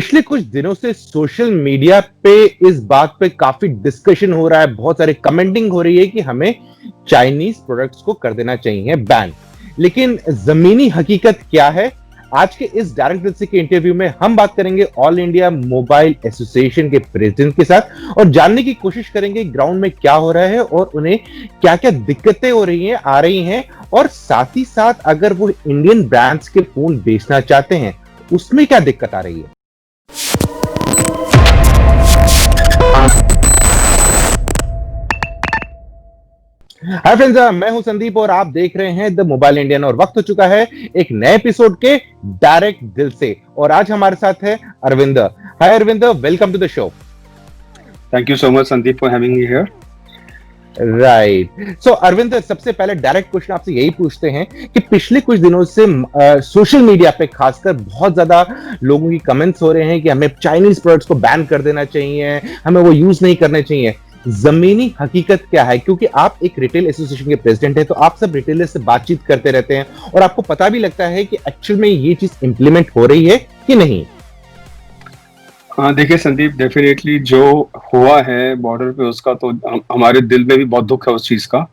पिछले कुछ दिनों से सोशल मीडिया पे इस बात पे काफी डिस्कशन हो रहा है, बहुत सारे कमेंटिंग हो रही है कि हमें चाइनीज प्रोडक्ट्स को कर देना चाहिए बैन। लेकिन जमीनी हकीकत क्या है? आज के इस डायरेक्ट दिल से के इंटरव्यू में हम बात करेंगे ऑल इंडिया मोबाइल एसोसिएशन के प्रेसिडेंट के साथ और जानने की कोशिश करेंगे ग्राउंड में क्या हो रहा है और उन्हें क्या क्या दिक्कतें हो रही हैं, आ रही हैं, और साथ ही साथ अगर वो इंडियन ब्रांड्स के फोन बेचना चाहते हैं उसमें क्या दिक्कत आ रही है। हाय फ्रेंड्स, मैं हूं संदीप और आप देख रहे हैं द मोबाइल इंडियन और वक्त हो चुका है एक नए एपिसोड के डायरेक्ट दिल से। और आज हमारे साथ है Arvind. Hi Arvind, welcome to the show. Thank you so much Sandeep for having me here. Right, so Arvind, सबसे पहले डायरेक्ट क्वेश्चन आपसे यही पूछते हैं कि पिछले कुछ दिनों से सोशल मीडिया पे खासकर बहुत ज्यादा लोगों की कमेंट्स हो रहे हैं कि हमें चाइनीज प्रोडक्ट्स को बैन कर देना चाहिए, हमें वो यूज नहीं करने चाहिए। जमीनी हकीकत क्या है? क्योंकि आप एक रिटेल एसोसिएशन के प्रेसिडेंट हैं, तो आप सब रिटेलर से बातचीत करते रहते हैं और आपको पता भी लगता है कि एक्चुअल में ये चीज इंप्लीमेंट हो रही है कि नहीं। हाँ देखिए संदीप, डेफिनेटली जो हुआ है बॉर्डर पे उसका तो हमारे दिल में भी बहुत दुख है उस चीज का।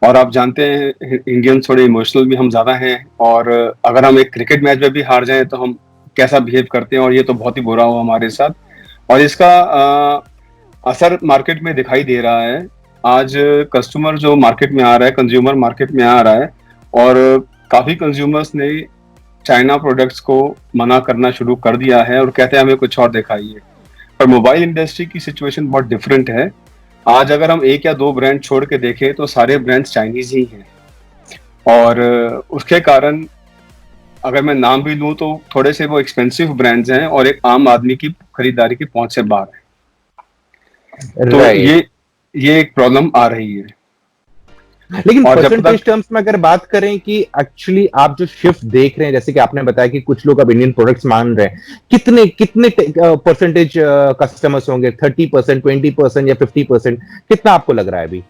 और आप जानते हैं इंडियंस थोड़े इमोशनल भी हम ज्यादा हैं, और अगर हम एक क्रिकेट मैच में भी हार जाएं तो हम कैसा बिहेव करते हैं, और ये तो बहुत ही बुरा हुआ हमारे साथ। और इसका असर मार्केट में दिखाई दे रहा है। आज कस्टमर जो मार्केट में आ रहा है, कंज्यूमर मार्केट में आ रहा है, और काफी कंज्यूमर्स ने चाइना प्रोडक्ट्स को मना करना शुरू कर दिया है और कहते हैं हमें कुछ और दिखाइए। पर मोबाइल इंडस्ट्री की सिचुएशन बहुत डिफरेंट है। आज अगर हम एक या दो ब्रांड छोड़ के देखें तो सारे ब्रांड्स चाइनीज ही हैं, और उसके कारण अगर मैं नाम भी लूं तो थोड़े से वो एक्सपेंसिव ब्रांड्स हैं और एक आम आदमी की खरीदारी की पहुंच से बाहर है। तो ये एक प्रॉब्लम आ रही है। लेकिन परसेंटेज टर्म्स में अगर बात करें कि एक्चुअली आप जो शिफ्ट देख रहे हैं, जैसे कि आपने बताया कि कुछ लोग अब इंडियन प्रोडक्ट्स मान रहे हैं, कितने कितने परसेंटेज कस्टमर्स होंगे? 30%, 20% या 50%? कितना आपको लग रहा है अभी?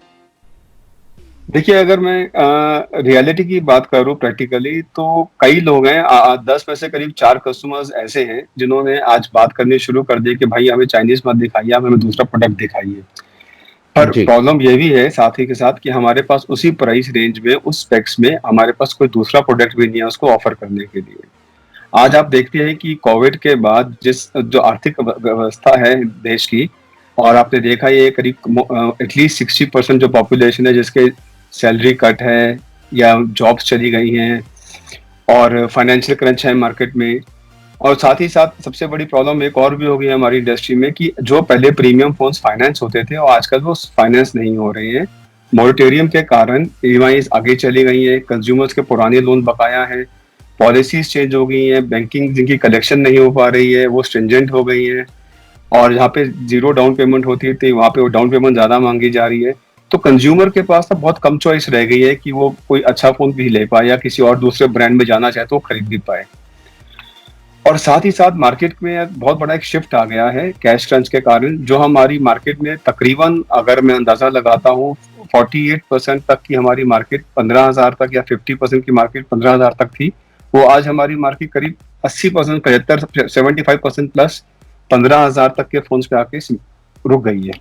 देखिए, अगर मैं रियलिटी की बात करूं प्रैक्टिकली, तो कई लोग हैं। 10 में से करीब 4 कस्टमर्स ऐसे हैं जिन्होंने आज बात करनी शुरू कर दी कि भाई हमें चाइनीज मत दिखाइए, हमें दूसरा प्रोडक्ट दिखाइए। पर प्रॉब्लम ये भी है साथ ही के साथ कि हमारे पास उसी प्राइस रेंज में, उस स्पेक्स में हमारे पास कोई दूसरा प्रोडक्ट भी नहीं है उसको ऑफर करने के लिए। आज आप देखते हैं कि कोविड के बाद जो आर्थिक व्यवस्था है देश की, और आपने देखा ये करीब एटलीस्ट 60% जो पॉपुलेशन है जिसके सैलरी कट है या जॉब्स चली गई हैं, और फाइनेंशियल क्रंच है मार्केट में। और साथ ही साथ सबसे बड़ी प्रॉब्लम एक और भी हो गई है हमारी इंडस्ट्री में कि जो पहले प्रीमियम फोन्स फाइनेंस होते थे और आजकल वो फाइनेंस नहीं हो रहे हैं। मॉरिटोरियम के कारण ईएमआई आगे चली गई है, कंज्यूमर्स के पुराने लोन बकाया है, पॉलिसीज चेंज हो गई हैं, बैंकिंग जिनकी कलेक्शन नहीं हो पा रही है वो स्ट्रिंजेंट हो गई है, और जहाँ पे जीरो डाउन पेमेंट होती थी वहाँ पे वो डाउन पेमेंट ज्यादा मांगी जा रही है। तो कंज्यूमर के पास तो बहुत कम चॉइस रह गई है कि वो कोई अच्छा फोन भी ले पाए या किसी और दूसरे ब्रांड में जाना चाहे तो वो खरीद भी पाए। और साथ ही साथ मार्केट में बहुत बड़ा एक शिफ्ट आ गया है कैश क्रंच के कारण, जो हमारी मार्केट में तकरीबन, अगर मैं अंदाजा लगाता हूँ, 48% तक की हमारी मार्केट 15,000 तक, या 50% की मार्केट 15,000 तक थी, वो आज हमारी मार्केट करीब 80%, 75% प्लस 15,000 तक के फोन पे आके रुक गई है।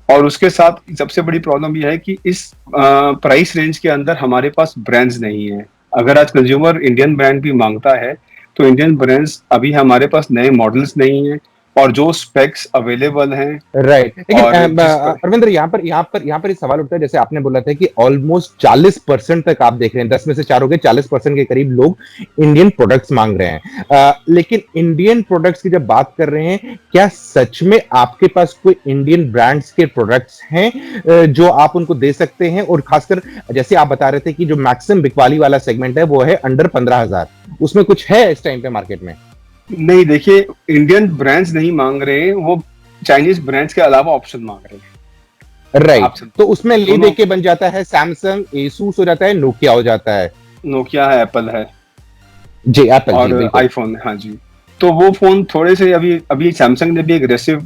और उसके साथ सबसे बड़ी प्रॉब्लम यह है कि इस प्राइस रेंज के अंदर हमारे पास ब्रांड्स नहीं है। अगर आज कंज्यूमर इंडियन ब्रांड भी मांगता है तो इंडियन ब्रांड्स अभी हमारे पास नए मॉडल्स नहीं है, और जो स्पेक्स अवेलेबल हैं। राइट, लेकिन अरविंद, यहाँ पर सवाल उठता है, जैसे आपने बोला था कि ऑलमोस्ट 40% तक आप देख रहे हैं, 10 में से 4 हो गए, 40% के करीब लोग इंडियन प्रोडक्ट्स मांग रहे हैं। लेकिन इंडियन प्रोडक्ट्स की जब बात कर रहे हैं, क्या सच में आपके पास कोई इंडियन ब्रांड्स के प्रोडक्ट्स हैं जो आप उनको दे सकते हैं? और खासकर जैसे आप बता रहे थे कि जो मैक्सिमम बिकवाली वाला सेगमेंट है वो है अंडर 15,000, उसमें कुछ है इस टाइम पे मार्केट में? नहीं, देखिए, इंडियन ब्रांड्स नहीं मांग रहे हैं, वो चाइनीज ब्रांड्स के अलावा ऑप्शन मांग रहे हैं। राइट, तो उसमें ले दे के बन जाता है सैमसंग, एसूस हो जाता है, नोकिया हो जाता है। नोकिया है, एप्पल है जी, एप्पल और आईफोन है। हाँ जी, तो वो फोन थोड़े से अभी सैमसंग ने भी एग्रेसिव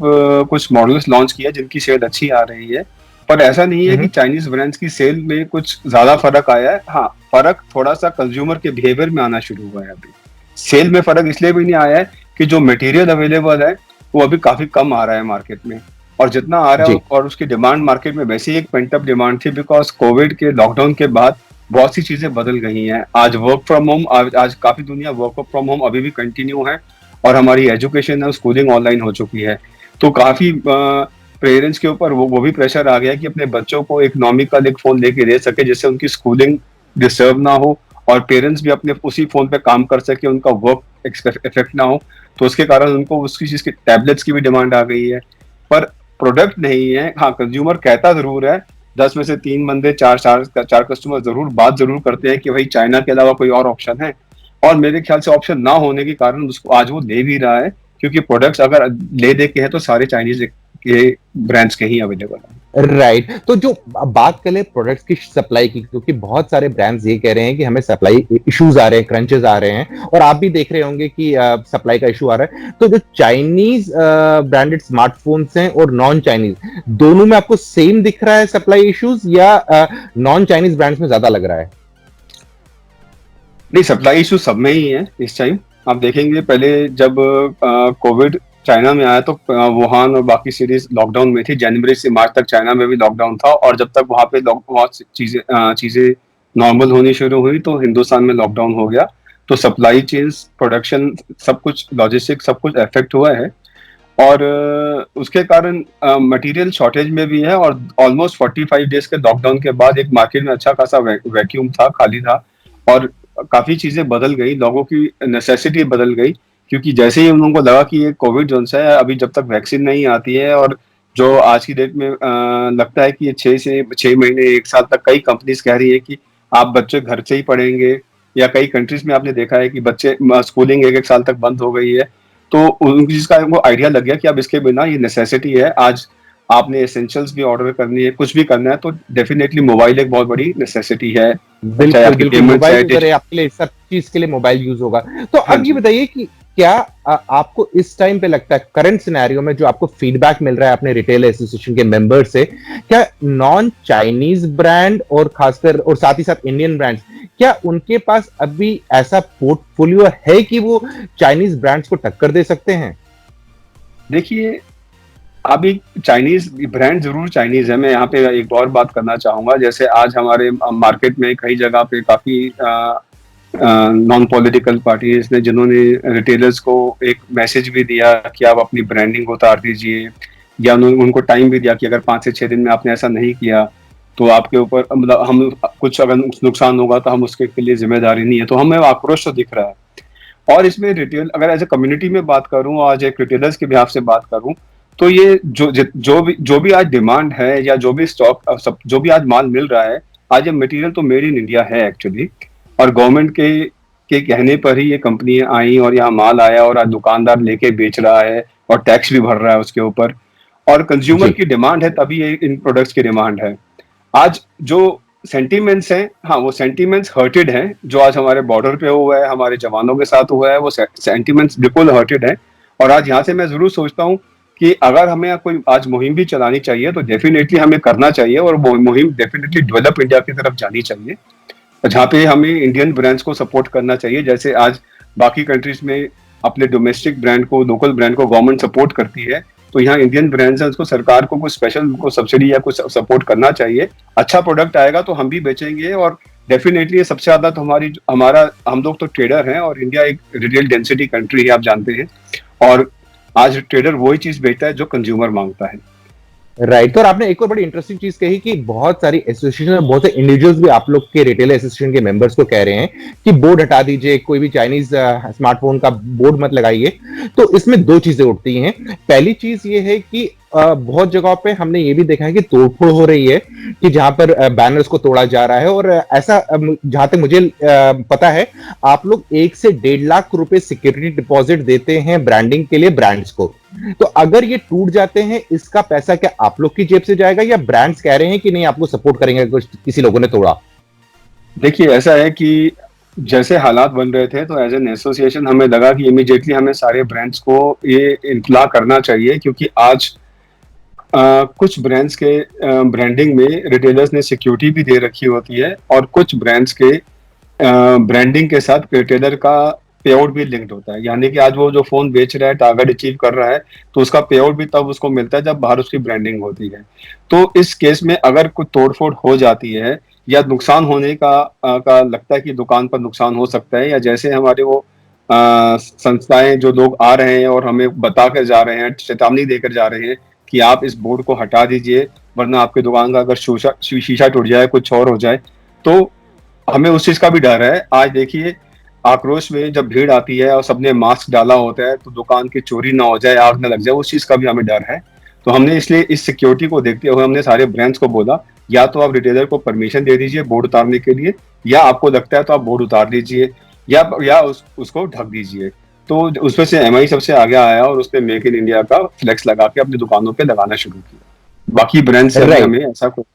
कुछ मॉडल्स लॉन्च किया जिनकी सेल अच्छी आ रही है। पर ऐसा नहीं है कि चाइनीज ब्रांड्स की सेल में कुछ ज्यादा फर्क आया है। हाँ, फर्क थोड़ा सा कंज्यूमर के बिहेवियर में आना शुरू हुआ है। अभी सेल में फर्क इसलिए भी नहीं आया है कि जो मटेरियल अवेलेबल है वो अभी काफी कम आ रहा है मार्केट में, और जितना आ रहा है जी। और उसकी डिमांड मार्केट में वैसे ही एक पेंट अप डिमांड थी, बिकॉज कोविड के लॉकडाउन के बाद बहुत सी चीजें बदल गई हैं। आज वर्क फ्रॉम होम, आज काफी दुनिया वर्क फ्रॉम होम अभी भी कंटिन्यू है, और हमारी एजुकेशन है स्कूलिंग ऑनलाइन हो चुकी है। तो काफी पेरेंट्स के ऊपर वो भी प्रेशर आ गया कि अपने बच्चों को इकोनॉमिकल एक फोन लेके दे सके जिससे उनकी स्कूलिंग डिस्टर्ब ना हो, और पेरेंट्स भी अपने उसी फोन पे काम कर सके, उनका वर्क इफेक्ट ना हो। तो उसके कारण उनको उसकी चीज की टैबलेट्स की भी डिमांड आ गई है, पर प्रोडक्ट नहीं है। हाँ, कंज्यूमर कहता जरूर है, 10 में से 3 बंदे, चार कस्टमर जरूर बात जरूर करते हैं कि भाई चाइना के अलावा कोई और ऑप्शन है। और मेरे ख्याल से ऑप्शन ना होने के कारण उसको आज वो ले भी रहा है, क्योंकि प्रोडक्ट्स अगर ले दे के है तो सारे चाइनीज के ब्रांड्स के ही अवेलेबल है। राइट। तो जो बात करें प्रोडक्ट्स की सप्लाई की, क्योंकि बहुत सारे ब्रांड्स ये कह रहे हैं कि हमें सप्लाई इश्यूज आ रहे हैं, क्रंचेस आ रहे हैं, और आप भी देख रहे होंगे कि सप्लाई का इशू आ रहा है। तो जो चाइनीज ब्रांडेड स्मार्टफोन्स हैं और नॉन चाइनीज, दोनों में आपको सेम दिख रहा है सप्लाई इश्यूज, या नॉन चाइनीज ब्रांड्स में ज्यादा लग रहा है? नहीं, सप्लाई इशू सब में ही है इस टाइम। आप देखेंगे पहले जब कोविड चाइना में आया तो वुहान और बाकी सिटीज लॉकडाउन में थी। जनवरी से मार्च तक चाइना में भी लॉकडाउन था, और जब तक वहां पे बहुत चीजें नॉर्मल होनी शुरू हुई तो हिंदुस्तान में लॉकडाउन हो गया। तो सप्लाई चेन्स, प्रोडक्शन, सब कुछ, लॉजिस्टिक्स, सब कुछ इफेक्ट हुआ है, और उसके कारण मटेरियल शॉर्टेज में भी है। और ऑलमोस्ट 45 डेज के लॉकडाउन के बाद एक मार्केट में अच्छा खासा वैक्यूम था, खाली था, और काफी चीजें बदल गई, लोगों की नेसेसिटी बदल गई। क्योंकि जैसे ही उन लोगों को लगा कि ये कोविड जो है अभी जब तक वैक्सीन नहीं आती है, और जो आज की डेट में लगता है कि ये 6 महीने 1 साल तक कई कंपनीज कह रही है कि आप बच्चे घर से ही पढ़ेंगे, या कई कंट्रीज में आपने देखा है कि बच्चे स्कूलिंग 1 1 साल तक बंद हो गई है। तो उनकी जिसका वो आइडिया लग गया कि अब इसके बिना ये नेसेसिटी है, आज आपने एसेंशियल्स भी ऑर्डर करनी है, कुछ भी करना है, तो डेफिनेटली मोबाइल एक बहुत बड़ी नेसेसिटी है। चाहे बिल्कुल आपकी बिल्कुल, पेमेंट्स मोबाइल है, यूजर है, आपके लिए सब चीज के लिए मोबाइल यूज होगा। तो हाँ अब ये जी। बताइए कि क्या आपको इस टाइम पे लगता है, करंट सिनेरियो में जो आपको फीडबैक मिल रहा है अपने रिटेल एसोसिएशन के मेंबर से, क्या नॉन चाइनीज ब्रांड और खासकर और साथ ही साथ इंडियन ब्रांड्स, क्या उनके पास अभी ऐसा पोर्टफोलियो है कि वो चाइनीज ब्रांड्स को टक्कर दे सकते हैं? देखिए, अभी चाइनीज ब्रांड जरूर चाइनीज है। मैं यहाँ पे एक और बात करना चाहूंगा, जैसे आज हमारे मार्केट में कई जगह पे काफी नॉन पॉलिटिकल पार्टीज ने, जिन्होंने रिटेलर्स को एक मैसेज भी दिया कि आप अपनी ब्रांडिंग उतार दीजिए, या उनको टाइम भी दिया कि अगर 5 से 6 दिन में आपने ऐसा नहीं किया तो आपके ऊपर, मतलब हम कुछ अगर नुकसान होगा तो हम उसके लिए जिम्मेदारी नहीं है। तो हमें आक्रोश तो दिख रहा है। और इसमें रिटेल, अगर एज ए कम्युनिटी में बात करूं, आज एक रिटेलर्स के बिहाफ से बात करूं, तो ये जो भी आज डिमांड है, या जो भी स्टॉक, जो भी आज माल मिल रहा है, आज ये मटेरियल तो मेड इन इंडिया है एक्चुअली। और गवर्नमेंट के कहने पर ही ये कंपनियां आई और यहाँ माल आया, और आज दुकानदार लेके बेच रहा है और टैक्स भी भर रहा है उसके ऊपर। और कंज्यूमर जी। की डिमांड है, तभी ये इन प्रोडक्ट्स की डिमांड है। आज जो सेंटीमेंट्स हैं, हाँ, वो सेंटीमेंट्स हर्टेड हैं, जो आज हमारे बॉर्डर पे हुआ है, हमारे जवानों के साथ हुआ है, वो सेंटीमेंट्स बिल्कुल हर्टेड है। और आज यहाँ से मैं जरूर सोचता हूँ कि अगर हमें कोई आज मुहिम भी चलानी चाहिए तो डेफिनेटली हमें करना चाहिए, और वो मुहिम डेफिनेटली डेवलप इंडिया की तरफ जानी चाहिए, जहाँ पे हमें इंडियन ब्रांड्स को सपोर्ट करना चाहिए। जैसे आज बाकी कंट्रीज में अपने डोमेस्टिक ब्रांड को, लोकल ब्रांड को गवर्नमेंट सपोर्ट करती है, तो यहाँ इंडियन ब्रांड्स हैं, उसको सरकार को कुछ स्पेशल को सब्सिडी या कुछ सपोर्ट करना चाहिए। अच्छा प्रोडक्ट आएगा तो हम भी बेचेंगे, और डेफिनेटली ये सबसे ज्यादा तो हमारा, हम लोग तो ट्रेडर हैं, और इंडिया एक रिटेल डेंसिटी कंट्री है, आप जानते हैं। और आज ट्रेडर वही चीज बेचता है जो कंज्यूमर मांगता है। राइट। और आपने एक और बड़ी इंटरेस्टिंग चीज कही कि बहुत सारी एसोसिएशन और बहुत से इंडिविजुअल्स भी आप लोग के रिटेल एसोसिएशन के मेंबर्स को कह रहे हैं कि बोर्ड हटा दीजिए, कोई भी चाइनीज स्मार्टफोन का बोर्ड मत लगाइए। तो इसमें दो चीजें उठती हैं। पहली चीज ये है कि बहुत जगहों पे हमने ये भी देखा है कि तोड़फोड़ हो रही है, कि जहां पर बैनर्स को तोड़ा जा रहा है, और ऐसा जहां तक मुझे पता है, आप लोग 1 से 1.5 लाख रुपए सिक्योरिटी डिपॉजिट देते हैं ब्रांडिंग के लिए ब्रांड्स को। तो अगर ये टूट जाते हैं, इसका पैसा क्या आप लोग की जेब से जाएगा, या ब्रांड्स कह रहे हैं कि नहीं आपको सपोर्ट करेंगे अगर किसी लोगों ने तोड़ा? देखिए, ऐसा है कि जैसे हालात बन रहे थे, तो एज एन एसोसिएशन हमें लगा कि इमीडिएटली हमें सारे ब्रांड्स को ये इन्फ्ला करना चाहिए, क्योंकि आज कुछ ब्रांड्स के ब्रांडिंग में रिटेलर्स ने सिक्योरिटी भी दे रखी होती है, और कुछ ब्रांड्स के ब्रांडिंग के साथ रिटेलर का पे आउट भी लिंक्ड होता है, यानी कि आज वो जो फोन बेच रहा है, टारगेट अचीव कर रहा है, तो उसका पे आउट भी तब उसको मिलता है जब बाहर उसकी ब्रांडिंग होती है। तो इस केस में अगर कोई तोड़फोड़ हो जाती है या नुकसान होने का लगता है कि दुकान पर नुकसान हो सकता है, या जैसे हमारे वो संस्थाएं जो लोग आ रहे हैं और हमें बता कर जा रहे हैं, चेतावनी देकर जा रहे हैं कि आप इस बोर्ड को हटा दीजिए, वरना आपकी दुकान का अगर शीशा टूट जाए, कुछ और हो जाए, तो हमें उस चीज का भी डर है। आज देखिए, आक्रोश में जब भीड़ आती है और सबने मास्क डाला होता है, तो दुकान की चोरी ना हो जाए, आग ना लग जाए, उस चीज का भी हमें डर है। तो हमने इसलिए इस सिक्योरिटी को देखते हुए हमने सारे ब्रांड्स को बोला, या तो आप रिटेलर को परमिशन दे दीजिए बोर्ड उतारने के लिए, या आपको लगता है तो आप बोर्ड उतार दीजिए, या उसको ढक दीजिए। तो उसमें से एमआई सबसे आगे आया और उसने मेक इन इंडिया का फ्लेक्स लगा के अपनी दुकानों पे लगाना शुरू किया। बाकी ब्रांड से अभी राइट, हमें ऐसा कुछ।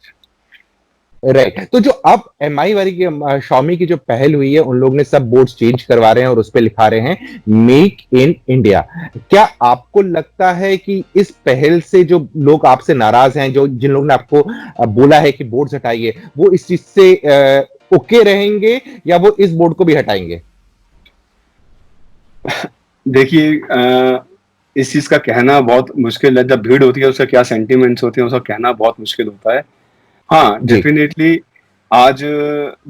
राइट। तो जो अब एमआई वाली की Xiaomi की जो पहल हुई है, उन लोग ने सब बोर्ड चेंज करवा रहे हैं और उस पर लिखा रहे हैं मेक इन इंडिया। क्या आपको लगता है कि इस पहल से जो लोग आपसे नाराज हैं, जो जिन लोगों ने आपको बोला है कि बोर्ड हटाइए, वो इस चीज से ओके रहेंगे या वो इस बोर्ड को भी हटाएंगे? देखिए, इस चीज का कहना बहुत मुश्किल है। जब भीड़ होती है उसका क्या सेंटिमेंट्स होते हैं उसका कहना बहुत मुश्किल होता है। हाँ, जी, डेफिनेटली आज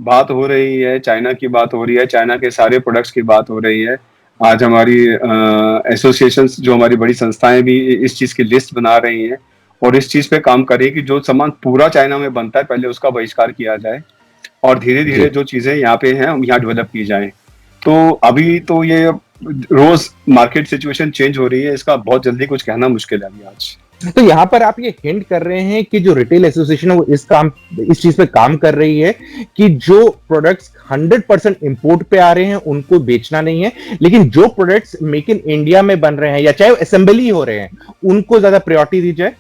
बात हो रही है, चाइना की बात हो रही है, चाइना के सारे प्रोडक्ट्स की बात हो रही है। आज हमारी एसोसिएशंस, जो हमारी बड़ी संस्थाएं भी इस चीज की लिस्ट बना रही हैं और इस चीज पे काम कर रही है कि जो सामान पूरा चाइना में बनता है पहले उसका बहिष्कार किया जाए, और धीरे धीरे जी। जो चीजें यहाँ पे हैं हम यहाँ डेवलप की जाए। तो अभी तो ये रोज मार्केट सिचुएशन चेंज हो रही है, इसका बहुत जल्दी कुछ कहना मुश्किल है अभी आज। तो यहां पर आप ये हिंट कर रहे हैं कि जो रिटेल एसोसिएशन है वो इस चीज पे काम कर रही है कि जो प्रोडक्ट्स 100% इंपोर्ट पे आ रहे हैं उनको बेचना नहीं है, लेकिन जो प्रोडक्ट्स मेक इन इंडिया में बन रहे हैं या चाहे वो असेंबली हो रहे हैं, उनको ज्यादा प्रायोरिटी दी जाए।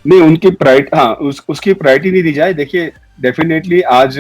नहीं, उनकी प्राइट हाँ उसकी प्रायोरिटी नहीं दी जाए। देखिए, डेफिनेटली आज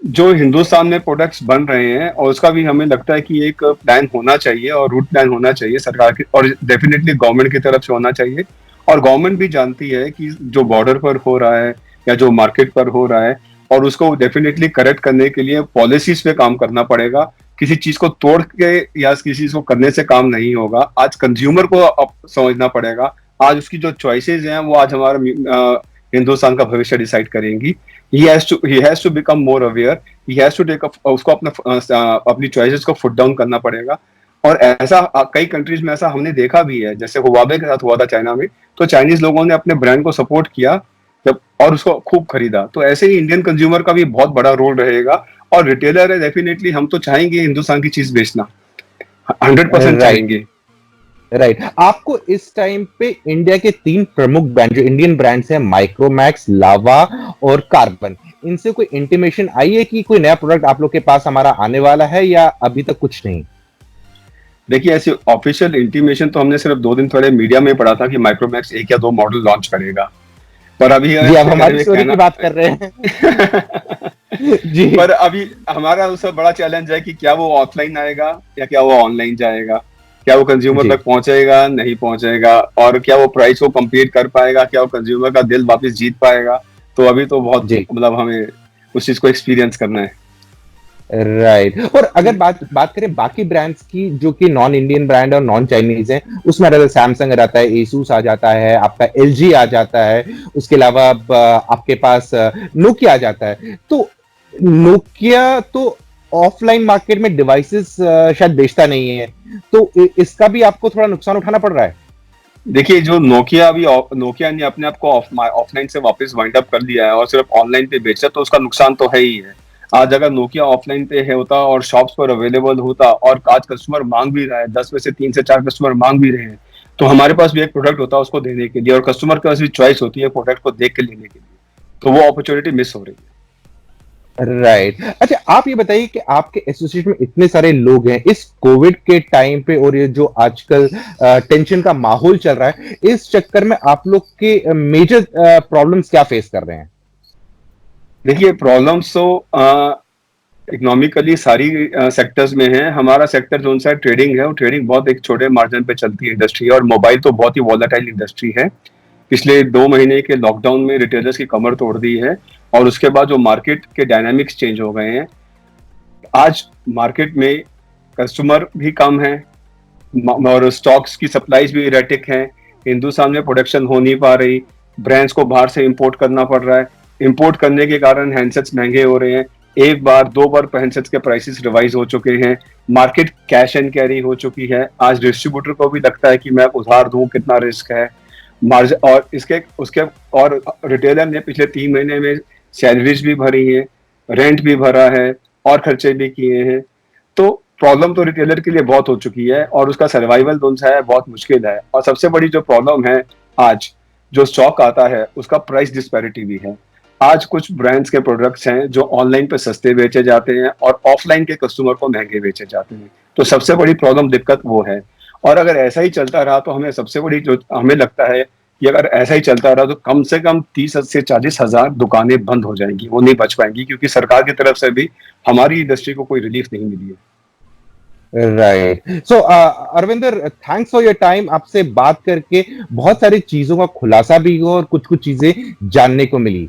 जो हिंदुस्तान में प्रोडक्ट्स बन रहे हैं और उसका भी हमें लगता है कि एक प्लान होना चाहिए और रूट प्लान होना चाहिए सरकार की, और डेफिनेटली गवर्नमेंट की तरफ से होना चाहिए। और गवर्नमेंट भी जानती है कि जो बॉर्डर पर हो रहा है या जो मार्केट पर हो रहा है, और उसको डेफिनेटली करेक्ट करने के लिए पॉलिसीज पे काम करना पड़ेगा। किसी चीज को तोड़ के या किसी चीज को करने से काम नहीं होगा। आज कंज्यूमर को अब समझना पड़ेगा। आज उसकी जो चॉइसेस हैं वो आज हमारा हिंदुस्तान का भविष्य डिसाइड करेंगी। he has to become more aware, he has to take उसको अपनी चॉइसेस को फुट डाउन करना पड़ेगा। और ऐसा कई कंट्रीज में ऐसा हमने देखा भी है, जैसे हुआवे के साथ हुआ था चाइना में। तो चाइनीज लोगों ने अपने ब्रांड को सपोर्ट किया जब, और उसको खूब खरीदा। तो ऐसे ही इंडियन कंज्यूमर का भी बहुत बड़ा रोल रहेगा। और रिटेलर है, डेफिनेटली हम तो चाहेंगे हिंदुस्तान की चीज बेचना, 100% राइट, चाहेंगे। राइट। आपको इस टाइम पे इंडिया के 3 प्रमुख ब्रांड जो इंडियन ब्रांड्स हैं, माइक्रोमैक्स, लावा और कार्बन, इनसे कोई इंटीमेशन आई है कि कोई नया प्रोडक्ट आप लोग के पास हमारा आने वाला है या अभी तक कुछ नहीं? देखिए, ऐसी ऑफिशियल इंटीमेशन तो हमने सिर्फ 2 दिन पहले मीडिया में पढ़ा था कि माइक्रोमैक्स 1 या 2 मॉडल लॉन्च करेगा। पर अभी जी, आप अगर हमारी ये स्टोरी की कहना बात कर रहे हैं। जी, पर अभी हमारा उससे बड़ा चैलेंज है कि क्या वो ऑफलाइन आएगा या क्या वो ऑनलाइन जाएगा, क्या वो कंज्यूमर जी, तक पहुंचेगा नहीं पहुंचेगा, और क्या वो प्राइस को compete कर पाएगा, क्या वो कंज्यूमर का दिल वापस जीत पाएगा। तो अभी तो बहुत जी। मतलब हमें उस चीज को एक्सपीरियंस करना है। राइट। और अगर बात बात करें बाकी ब्रांड्स की जो कि नॉन इंडियन ब्रांड और नॉन चाइनीज हैं, उसमें अगर सैमसंग आ जाता है, एसूस आ जाता है, आपका एलजी आ जाता है, उसके अलावा आपके पास नोकिया आ जाता है। तो नोकिया तो ऑफलाइन मार्केट में डिवाइसेस शायद बेचता नहीं है, तो इसका भी आपको थोड़ा नुकसान उठाना पड़ रहा है। देखिए, जो नोकिया ने अपने आप को ऑफलाइन से वापस वाइंड अप कर लिया है और सिर्फ ऑनलाइन पे बेचा, तो उसका नुकसान तो है ही है। आज अगर नोकिया ऑफलाइन पे है होता और शॉप्स पर अवेलेबल होता, और आज कस्टमर मांग भी रहा है, 10 में से 3 से 4 कस्टमर मांग भी रहे हैं, तो हमारे पास भी एक प्रोडक्ट होता उसको देने के लिए, और कस्टमर के पास भी चॉइस होती है प्रोडक्ट को देख के लेने के लिए। तो वो अपॉर्चुनिटी मिस हो रही है। राइट। अच्छा, आप ये बताइए कि आपके एसोसिएशन में इतने सारे लोग हैं इस कोविड के टाइम पे, और ये जो आजकल टेंशन का माहौल चल रहा है, इस चक्कर में आप लोग के मेजर प्रॉब्लम्स क्या फेस कर रहे हैं? देखिए, प्रॉब्लम्स तो इकोनॉमिकली सारी सेक्टर्स में है। हमारा सेक्टर जो सा ट्रेडिंग है, वो ट्रेडिंग बहुत एक छोटे मार्जिन पे चलती है इंडस्ट्री है, और मोबाइल तो बहुत ही वॉलेटाइल इंडस्ट्री है। पिछले 2 महीने के लॉकडाउन में रिटेलर्स की कमर तोड़ दी है, और उसके बाद जो मार्केट के डायनामिक्स चेंज हो गए हैं। आज मार्केट में कस्टमर भी कम है और स्टॉक्स की सप्लाईज भी इरेटिक है, हिंदुस्तान में प्रोडक्शन हो नहीं पा रही, ब्रांड्स को बाहर से इंपोर्ट करना पड़ रहा है, इंपोर्ट करने के कारण हैंडसेट्स महंगे हो रहे हैं, एक बार दो बार हैंडसेट्स के प्राइसेस रिवाइज हो चुके हैं, मार्केट कैश एंड कैरी हो चुकी है। आज डिस्ट्रीब्यूटर को भी लगता है कि मैं उधार दूं, कितना रिस्क है, मार्जिन और इसके उसके और रिटेलर ने पिछले 3 महीने में सैलरीज भी भरी है, रेंट भी भरा है और खर्चे भी किए हैं। तो प्रॉब्लम तो रिटेलर के लिए बहुत हो चुकी है और उसका सर्वाइवल जो है बहुत मुश्किल है। और सबसे बड़ी जो प्रॉब्लम है आज जो स्टॉक आता है उसका प्राइस डिस्पैरिटी भी है। आज कुछ ब्रांड्स के प्रोडक्ट्स हैं जो ऑनलाइन पे सस्ते बेचे जाते हैं और ऑफलाइन के कस्टमर को महंगे बेचे जाते हैं। तो सबसे बड़ी प्रॉब्लम दिक्कत वो है। और अगर ऐसा ही चलता रहा तो हमें सबसे बड़ी जो हमें लगता है कि अगर ऐसा ही चलता रहा तो कम से कम 30 से 40 हजार दुकानें बंद हो जाएंगी, वो नहीं बच पाएंगी, क्योंकि सरकार की तरफ से भी हमारी इंडस्ट्री को कोई रिलीफ नहीं मिली है। Right. So Arvinder, thanks for your time. आपसे बात करके बहुत सारी चीजों का खुलासा भी हुआ और कुछ कुछ चीजें जानने को मिली।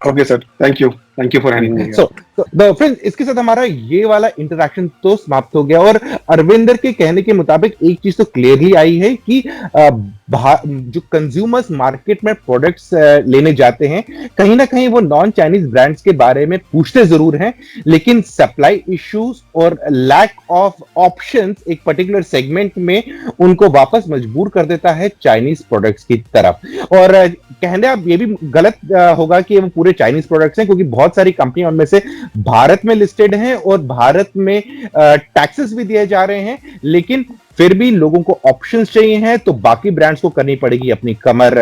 Okay sir, thank you for having me. So friends, इसके साथ हमारा ये वाला इंटरेक्शन तो समाप्त हो गया। और अरविंदर के कहने के मुताबिक एक चीज तो क्लियरली आई है कि जो कंज्यूमर्स मार्केट में प्रोडक्ट्स लेने जाते हैं, कहीं ना कहीं वो नॉन चाइनीज ब्रांड्स के बारे में पूछते जरूर हैं, लेकिन सप्लाई इश्यूज और लैक ऑफ ऑप्शंस एक पर्टिकुलर सेगमेंट में उनको वापस मजबूर कर देता है चाइनीज प्रोडक्ट्स की तरफ। और कहने अब ये भी गलत होगा कि वो पूरे चाइनीज प्रोडक्ट्स हैं, क्योंकि बहुत सारी कंपनियां उनमें से भारत में लिस्टेड हैं और भारत में टैक्सेस भी दिए जा रहे हैं, लेकिन फिर भी लोगों को ऑप्शंस चाहिए हैं, तो बाकी ब्रांड्स को करनी पड़ेगी अपनी कमर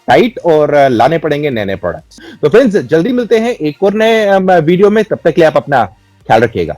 टाइट और लाने पड़ेंगे नए नए प्रोडक्ट्स। तो फ्रेंड्स, जल्दी मिलते हैं एक और नए वीडियो में। तब तक के लिए आप अपना ख्याल रखिएगा।